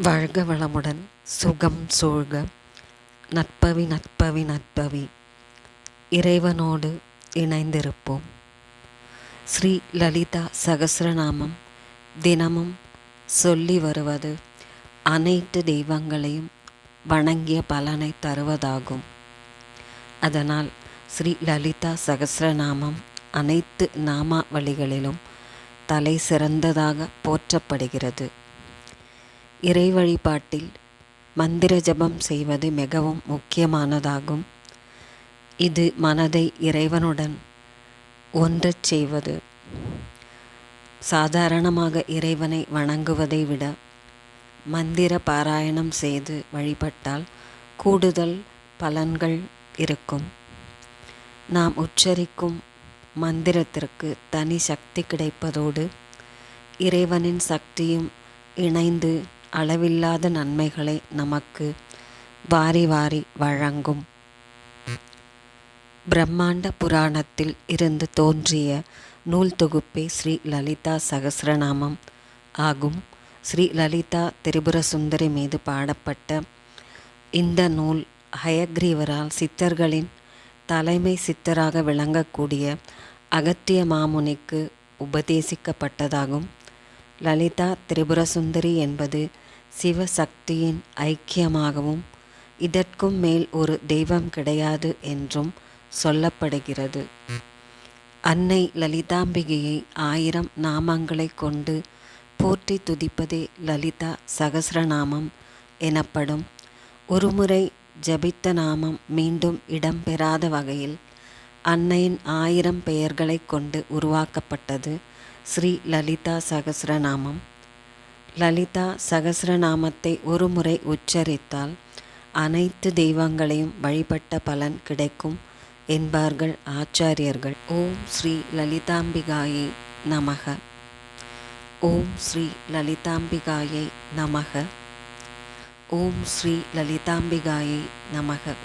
வாழ்க வளமுடன், சுகம் சூழ்க. நற்பவி நற்பவி நற்பவி. இறைவனோடு இணைந்திருப்போம். ஸ்ரீ லலிதா சகஸ்ரநாமம் தினமும் சொல்லி வருவது அனைத்து தெய்வங்களையும் வணங்கிய பலனை தருவதாகும். அதனால் ஸ்ரீ லலிதா சகஸ்ரநாமம் அனைத்து நாமாவளிகளிலும் தலை சிறந்ததாக போற்றப்படுகிறது. இறை வழிபாட்டில் மந்திர ஜபம் செய்வது மிகவும் முக்கியமானதாகும். இது மனதை இறைவனுடன் ஒன்றச் செய்வது. சாதாரணமாக இறைவனை வணங்குவதை விட மந்திர பாராயணம் செய்து வழிபட்டால் கூடுதல் பலன்கள் இருக்கும். நாம் உச்சரிக்கும் மந்திரத்திற்கு தனி சக்தி கிடைப்பதோடு இறைவனின் சக்தியும் இணைந்து அளவில்லாத நன்மைகளை நமக்கு வாரி வாரி வழங்கும். பிரம்மாண்ட புராணத்தில் இருந்து தோன்றிய நூல் தொகுப்பே ஸ்ரீ லலிதா சகஸ்ரநாமம் ஆகும். ஸ்ரீ லலிதா திரிபுர சுந்தரி மீது பாடப்பட்ட இந்த நூல் ஹயக்ரீவரால் சித்தர்களின் தலைமை சித்தராக விளங்கக்கூடிய அகத்திய மாமுனிக்கு உபதேசிக்கப்பட்டதாகும். லலிதா திரிபுர சுந்தரி என்பது சிவசக்தியின் ஐக்கியமாகவும் இதற்கும் மேல் ஒரு தெய்வம் கிடையாது என்றும் சொல்லப்படுகிறது. அன்னை லலிதாம்பிகையை 1000 நாமங்களை கொண்டு போற்றி துதிப்பதே லலிதா சகஸ்ரநாமம் எனப்படும். ஒருமுறை ஜபித்த நாமம் மீண்டும் இடம்பெறாத வகையில் அன்னையின் 1000 பெயர்களை கொண்டு உருவாக்கப்பட்டது ஸ்ரீ லலிதா சகஸ்ரநாமம். லலிதா சகஸ்ரநாமத்தை ஒரு முறை உச்சரித்தால் அனைத்து தெய்வங்களையும் வழிபட்ட பலன் கிடைக்கும் என்பார்கள் ஆச்சாரியர்கள். ஓம் ஸ்ரீ லலிதாம்பிகாயை நமக. ஓம் ஸ்ரீ லலிதாம்பிகாயை நமக. ஓம் ஸ்ரீ லலிதாம்பிகாயை நமக.